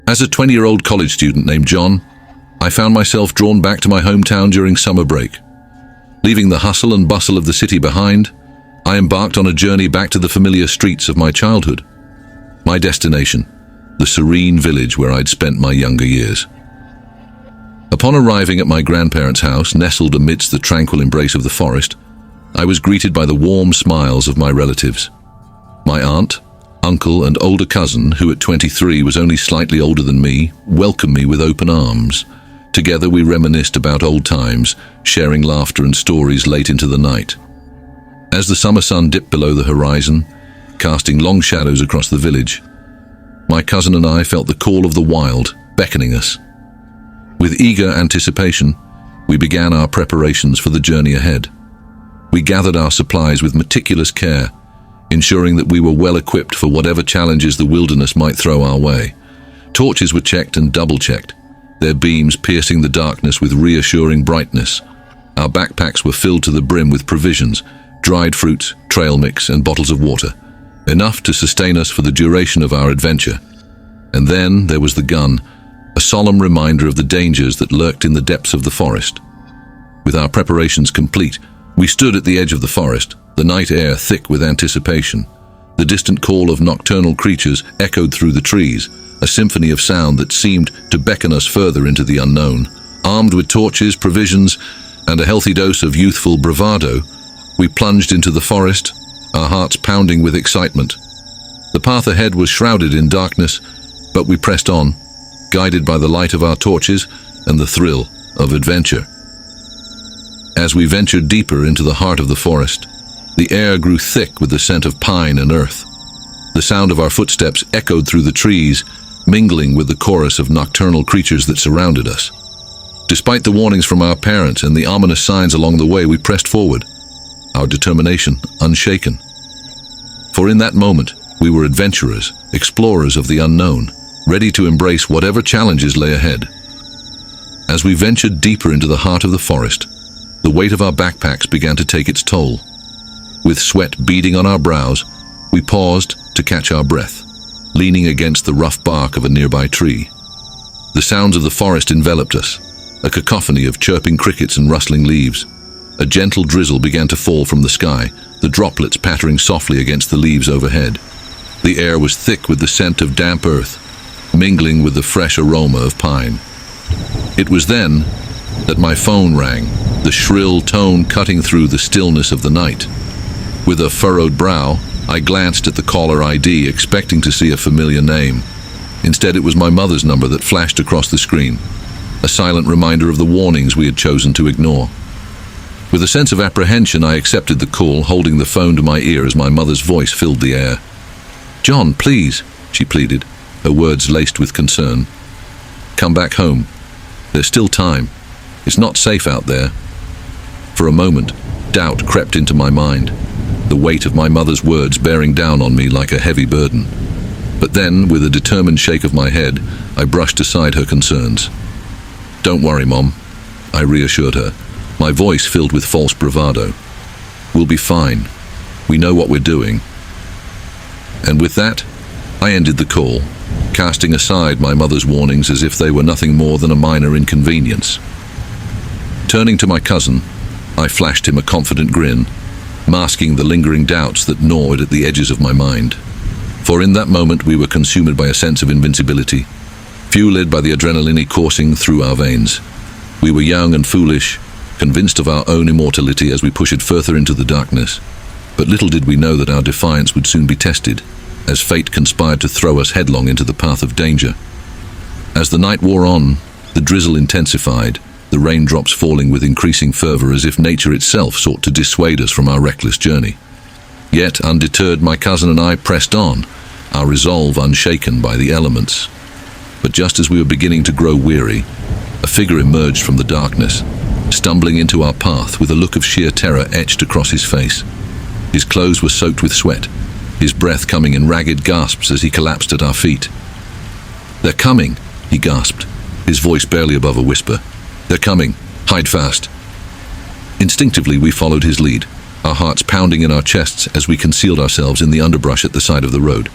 As a 20-year-old college student named John, I found myself drawn back to my hometown during summer break. Leaving the hustle and bustle of the city behind, I embarked on a journey back to the familiar streets of my childhood. My destination, the serene village where I'd spent my younger years. Upon arriving at my grandparents' house, nestled amidst the tranquil embrace of the forest, I was greeted by the warm smiles of my relatives. My aunt, uncle, and older cousin, who at 23 was only slightly older than me, welcomed me with open arms. Together we reminisced about old times, sharing laughter and stories late into the night. As the summer sun dipped below the horizon, casting long shadows across the village, my cousin and I felt the call of the wild beckoning us. With eager anticipation, we began our preparations for the journey ahead. We gathered our supplies with meticulous care, ensuring that we were well equipped for whatever challenges the wilderness might throw our way. Torches were checked and double-checked, their beams piercing the darkness with reassuring brightness. Our backpacks were filled to the brim with provisions, dried fruits, trail mix, and bottles of water, enough to sustain us for the duration of our adventure. And then there was the gun, a solemn reminder of the dangers that lurked in the depths of the forest. With our preparations complete, we stood at the edge of the forest, the night air thick with anticipation. The distant call of nocturnal creatures echoed through the trees, a symphony of sound that seemed to beckon us further into the unknown. Armed with torches, provisions, and a healthy dose of youthful bravado, we plunged into the forest, our hearts pounding with excitement. The path ahead was shrouded in darkness, but we pressed on, guided by the light of our torches and the thrill of adventure. As we ventured deeper into the heart of the forest, the air grew thick with the scent of pine and earth. The sound of our footsteps echoed through the trees, mingling with the chorus of nocturnal creatures that surrounded us. Despite the warnings from our parents and the ominous signs along the way, we pressed forward, our determination unshaken. For in that moment, we were adventurers, explorers of the unknown, ready to embrace whatever challenges lay ahead. As we ventured deeper into the heart of the forest, the weight of our backpacks began to take its toll. With sweat beading on our brows, we paused to catch our breath, leaning against the rough bark of a nearby tree. The sounds of the forest enveloped us, a cacophony of chirping crickets and rustling leaves. A gentle drizzle began to fall from the sky, the droplets pattering softly against the leaves overhead. The air was thick with the scent of damp earth, mingling with the fresh aroma of pine. It was then that my phone rang, the shrill tone cutting through the stillness of the night. With a furrowed brow, I glanced at the caller ID, expecting to see a familiar name. Instead, it was my mother's number that flashed across the screen, a silent reminder of the warnings we had chosen to ignore. With a sense of apprehension, I accepted the call, holding the phone to my ear as my mother's voice filled the air. "John, please," she pleaded, her words laced with concern. "Come back home. There's still time. It's not safe out there." For a moment, doubt crept into my mind, the weight of my mother's words bearing down on me like a heavy burden. But then, with a determined shake of my head, I brushed aside her concerns. "Don't worry, Mom," I reassured her, my voice filled with false bravado. "We'll be fine. We know what we're doing." And with that, I ended the call, casting aside my mother's warnings as if they were nothing more than a minor inconvenience. Turning to my cousin, I flashed him a confident grin, masking the lingering doubts that gnawed at the edges of my mind. For in that moment we were consumed by a sense of invincibility, fueled by the adrenaline coursing through our veins. We were young and foolish, convinced of our own immortality as we pushed further into the darkness. But little did we know that our defiance would soon be tested, as fate conspired to throw us headlong into the path of danger. As the night wore on, the drizzle intensified, the raindrops falling with increasing fervor as if nature itself sought to dissuade us from our reckless journey. Yet, undeterred, my cousin and I pressed on, our resolve unshaken by the elements. But just as we were beginning to grow weary, a figure emerged from the darkness, stumbling into our path with a look of sheer terror etched across his face. His clothes were soaked with sweat, his breath coming in ragged gasps as he collapsed at our feet. "They're coming," he gasped, his voice barely above a whisper. "They're coming. Hide fast." Instinctively, we followed his lead, our hearts pounding in our chests as we concealed ourselves in the underbrush at the side of the road.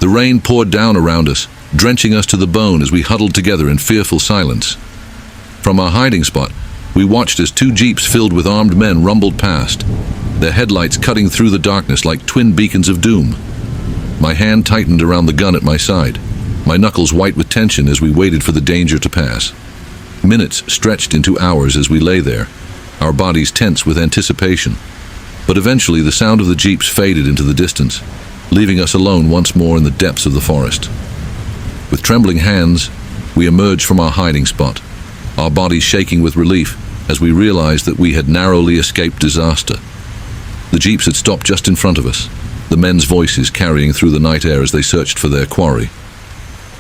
The rain poured down around us, drenching us to the bone as we huddled together in fearful silence. From our hiding spot, we watched as two jeeps filled with armed men rumbled past, their headlights cutting through the darkness like twin beacons of doom. My hand tightened around the gun at my side, my knuckles white with tension as we waited for the danger to pass. Minutes stretched into hours as we lay there, our bodies tense with anticipation. But eventually the sound of the jeeps faded into the distance, leaving us alone once more in the depths of the forest. With trembling hands, we emerged from our hiding spot, our bodies shaking with relief as we realized that we had narrowly escaped disaster. The jeeps had stopped just in front of us, the men's voices carrying through the night air as they searched for their quarry.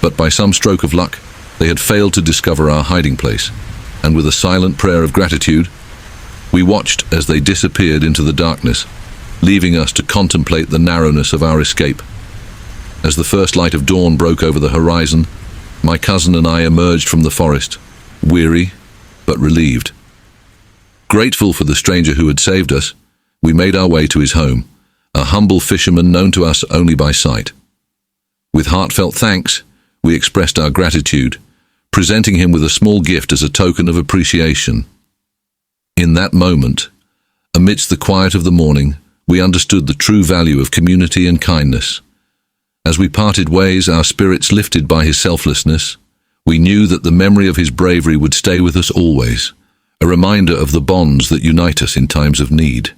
But by some stroke of luck, they had failed to discover our hiding place, and with a silent prayer of gratitude, we watched as they disappeared into the darkness, leaving us to contemplate the narrowness of our escape. As the first light of dawn broke over the horizon, my cousin and I emerged from the forest, weary but relieved. Grateful for the stranger who had saved us, we made our way to his home, a humble fisherman known to us only by sight. With heartfelt thanks, we expressed our gratitude, presenting him with a small gift as a token of appreciation. In that moment, amidst the quiet of the morning, we understood the true value of community and kindness. As we parted ways, our spirits lifted by his selflessness, we knew that the memory of his bravery would stay with us always, a reminder of the bonds that unite us in times of need.